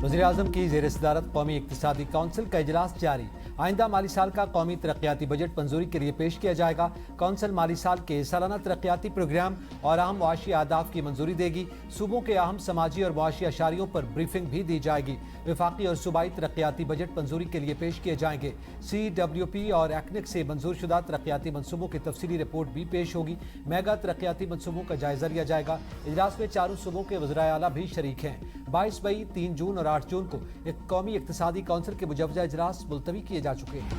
वज़ीर-ए-आज़म की ज़ेर सदारत कौमी इक़्तिसादी काउंसिल का इजलास जारी। आइंदा माली साल का कौमी तरक्याती बजट मंजूरी के लिए पेश किया जाएगा। काउंसिल माली साल के सालाना तरक्याती प्रोग्राम और अहम मुआशी अहदाफ की मंजूरी देगी। सूबों के अहम समाजी और मुआशी अशारियों पर ब्रीफिंग भी दी जाएगी। वफाकी और सूबाई तरक्याती बजट मंजूरी के लिए पेश किए जाएंगे। CWP और एक्निक से मंजूर शुदा तरक्याती मनसूबों की तफसीली रिपोर्ट भी पेश होगी। मेगा तरक्याती मनसूबों का जायजा लिया जाएगा। इजलास में चारों सूबों के वज़राए आला भी शरीक हैं। 22 मई, 3 जून और 8 जून को एक कौमी इक़्तिसादी काउंसिल के मुजवजा इजलास मुलतवी किए जा चुके हैं।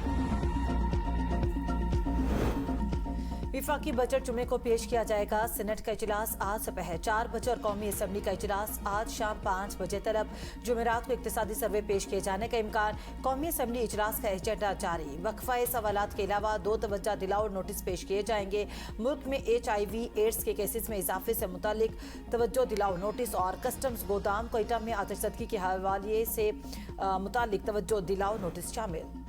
वफाकी बजट जुमे को पेश किया जाएगा। सेनेट का इजलास आज सुबह 4 बजे और कौमी असम्बली का इजलास आज शाम 5 बजे तलब। जुमेरात को इक़्तिसादी सर्वे पेश किए जाने का इम्कान। कौमी असम्बली इजलास का एजेंडा जारी। वक्फा सवालात के अलावा 2 तवज्जो दिलाओ नोटिस पेश किए जाएंगे। मुल्क में HIV एड्स के केसेस में इजाफे से मुतालिक तवज्जो दिलाओ नोटिस और कस्टम्स गोदाम कोयटा में आतिशज़दगी के हवाले से मुतालिक तवज्जो दिलाओ नोटिस शामिल।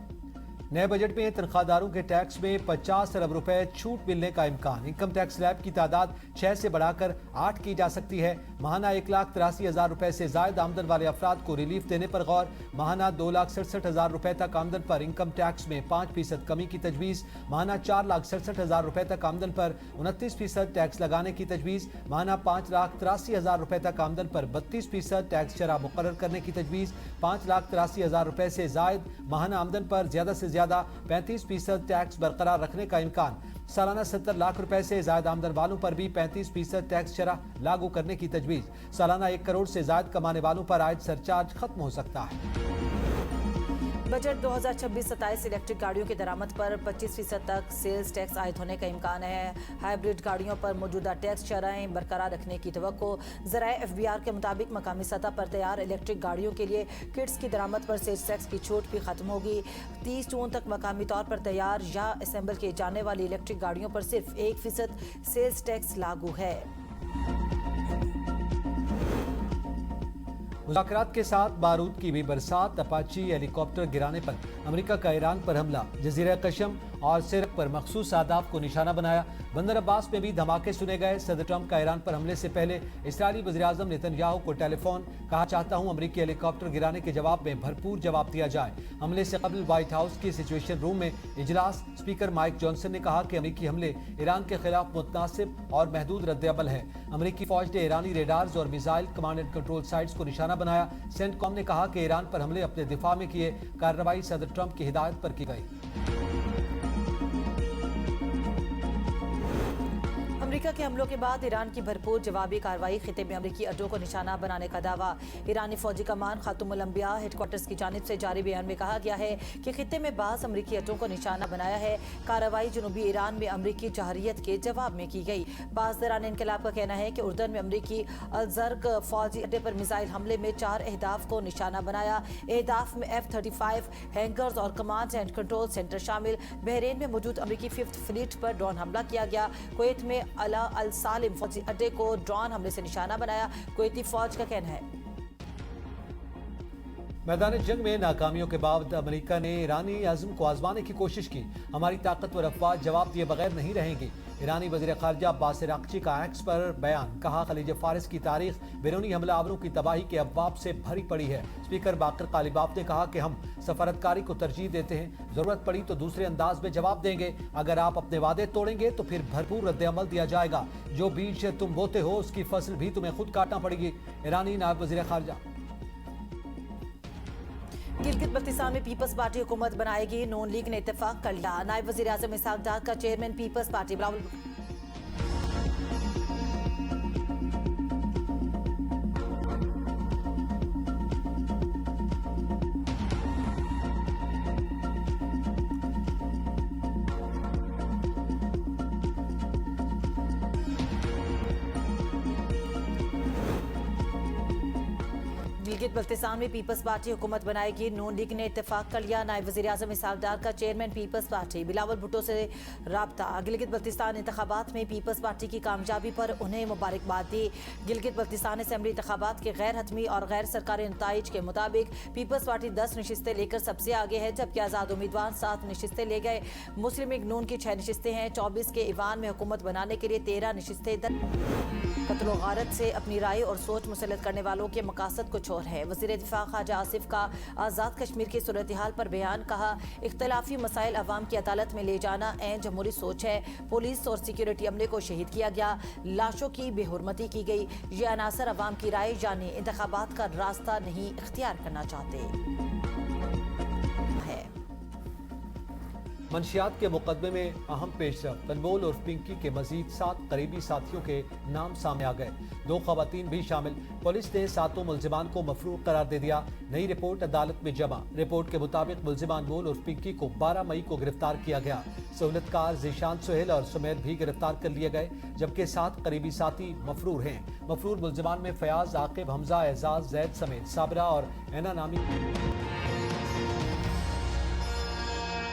नए बजट में तनख्वाहदारों के टैक्स में 50 अरब रुपए छूट मिलने का इम्कान। इनकम टैक्स स्लैब की तादाद 6 से बढ़ाकर 8 की जा सकती है। माहाना 1,83,000 रुपए से ज्यादा आमदन वाले अफराद को रिलीफ देने पर गौर। माहाना 2,67,000 रुपए तक आमदन पर इनकम टैक्स में 5% कमी की तजवीज़। माहाना 4,67,000 रुपए तक आमदन पर 29% टैक्स लगाने की तजवीज़। माहाना 5,83,000 रुपए तक आमदन पर 32% टैक्स शरह मुकर्रर करने की तजवीज़। 5,83,000 रुपए से जायद माहाना आमदन पर ज्यादा से ज्यादा 35% टैक्स बरकरार रखने का इम्कान। सालाना 70 लाख रुपए से ज्यादा आमदन वालों पर भी 35% टैक्स शरह लागू करने की तजवीज़। सालाना 1 करोड़ से ज्यादा कमाने वालों पर आयद सरचार्ज खत्म हो सकता है। बजट 2026-27 इलेक्ट्रिक गाड़ियों की दरामद पर 25% तक सेल्स टैक्स आयद होने का इम्कान है। हाइब्रिड गाड़ियों पर मौजूदा टैक्स शरहें बरकरार रखने की तवक्को। ज़राए FBR के मुताबिक मकामी सतह पर तैयार इलेक्ट्रिक गाड़ियों के लिए किट्स की दरामद पर सेल्स टैक्स की छूट भी खत्म होगी। 30 जून तक मकामी तौर पर तैयार या असेंबल किए जाने वाली इलेक्ट्रिक गाड़ियों पर सिर्फ 1% सेल्स टैक्स लागू है। मुज़ाकरात के साथ बारूद की भी बरसात। अपाची हेलीकॉप्टर गिराने पर अमेरिका का ईरान पर हमला। जजीरा कशम और सिरक पर मखसूस अहदाफ को निशाना बनाया। बंदर अब्बास में भी धमाके सुने गए। सदर ट्रंप का ईरान पर हमले से पहले इस्राईली वज़ीर-ए-आज़म नेतन्याहू को टेलीफोन। कहा, चाहता हूं अमेरिकी हेलीकॉप्टर गिराने के जवाब में भरपूर जवाब दिया जाए। हमले से कबल व्हाइट हाउस की सिचुएशन रूम में इजलास। स्पीकर माइक जॉनसन ने कहा कि अमेरिकी हमले ईरान के खिलाफ मुतनासिब और महदूद रद्द-ए-अमल है। अमेरिकी फौज ने ईरानी रेडार्स और missile command and control sites को निशाना बनाया। सेंटकॉम ने कहा कि ईरान पर हमले अपने दिफा में किए। कार्रवाई सदर ट्रंप की हिदायत पर की गई। अमेरिका के हमलों के बाद ईरान की भरपूर जवाबी कार्रवाई। खिते में अमेरिकी अड्डों को निशाना बनाने का दावा। ईरानी फौजी कमान खातुमुल अंबिया हेडक्वार्टर्स की जानिब से जारी बयान में कहा गया है कि खिते में बाज़ अमेरिकी अड्डों को निशाना बनाया है। कार्रवाई जनूबी ईरान में अमेरिकी जहरियत के जवाब में की गई। बाज़ दौरान इनकलाब का कहना है कि उर्दन में अमेरिकी अलजर्क फौजी अड्डे पर मिसाइल हमले में 4 अहदाफ को निशाना बनाया। अहदाफ में F-35 हैंगर्स और कमांड एंड कंट्रोल सेंटर शामिल। बहरीन में मौजूद अमेरिकी 5th फ्लीट पर ड्रोन हमला किया गया। कुवैत में अला अल सालिम फौजी अड्डे को ड्रोन हमले से निशाना बनाया। कुवैती फौज का कहना है मैदान जंग में नाकामियों के बावजूद अमेरिका ने ईरानी अज़्म को आजमाने की कोशिश की। हमारी ताकतवर अफवाज जवाब दिए बगैर नहीं रहेंगी। ईरानी वज़ीर ख़ारजा अब्बास अराग़ची का एक्स पर बयान। कहा, खलीज फारिस की तारीख बैरूनी हमलावरों की तबाही के अफवाह से भरी पड़ी है। स्पीकर बाकर कालिबाफ ने कहा कि हम सफारतकारी को तरजीह देते हैं। ज़रूरत पड़ी तो दूसरे अंदाज में जवाब देंगे। अगर आप अपने वादे तोड़ेंगे तो फिर भरपूर रद्द-ए-अमल दिया जाएगा। जो बीज तुम बोते हो उसकी फसल भी तुम्हें खुद काटना पड़ेगी। ईरानी नायब वज़ीर ख़ारजा। गिलगित बल्तिस्तान में पीपल्स पार्टी हुकूमत बनाएगी। नून लीग ने इत्तेफाक कर लिया। नायब वज़ीर-ए-आज़म इसहाक डार का चेयरमैन पीपल्स पार्टी बिलावल गिलगित बल्तिस्तान में पीपल्स पार्टी हुकूमत बनाएगी। नून लीग ने इत्तेफाक कर लिया। नायब वज़ीर-ए-आज़म इसहाक डार का चेयरमैन पीपल्स पार्टी बिलावल भुट्टो से राब्ता। गिलगित बल्तिस्तान इंतखाबात में पीपल्स पार्टी की कामयाबी पर उन्हें मुबारकबाद दी। गिलगित बल्तिस्तान असेंबली इंतखाबात के गैर हतमी और गैर सरकारी नताइज के मुताबिक पीपल्स पार्टी 10 नशिस्तें लेकर सबसे आगे है, जबकि आज़ाद उम्मीदवार 7 नशिस्तें ले गए। मुस्लिम लीग नून की 6 नशिस्तें हैं। 24 के ईवान में हुकूमत बनाने के लिए 13 नशिस्तें कत्ल व गारत से अपनी राय और सोच मुसलत करने वालों के मकासद कुछ और है। वज़ीर दिफा ख्वाजा आसिफ का आज़ाद कश्मीर की सूरत हाल पर बयान, कहा इख्तलाफी मसाइल अवाम की अदालत में ले जाना ऐन जमहूरी सोच है। पुलिस और सिक्योरिटी अमले को शहीद किया गया, लाशों की बेहुरमती की गई। ये अनासर अवाम की राय यानी इंतखाबात का रास्ता नहीं इख्तियार करना चाहते है। मंशियात के मुकदमे में अहम पेशरफ, अनमोल और पिंकी के मजीद 7 करीबी साथियों के नाम सामने आ गए। 2 खवातीन भी शामिल। पुलिस ने 7 मुल्जिमान को मफरूर करार दे दिया। नई रिपोर्ट अदालत में जमा। रिपोर्ट के मुताबिक मुल्जिमान अनमोल और पिंकी को 12 मई को गिरफ्तार किया गया। सहूलतकार जीशान सुहेल और सुमेर भी गिरफ्तार कर लिए गए, जबकि 7 करीबी साथी मफरूर हैं। मफरूर मुल्जिमान में फयाज, आकिब, हमजा, एजाज, जैद समेत साबरा और ऐना नामी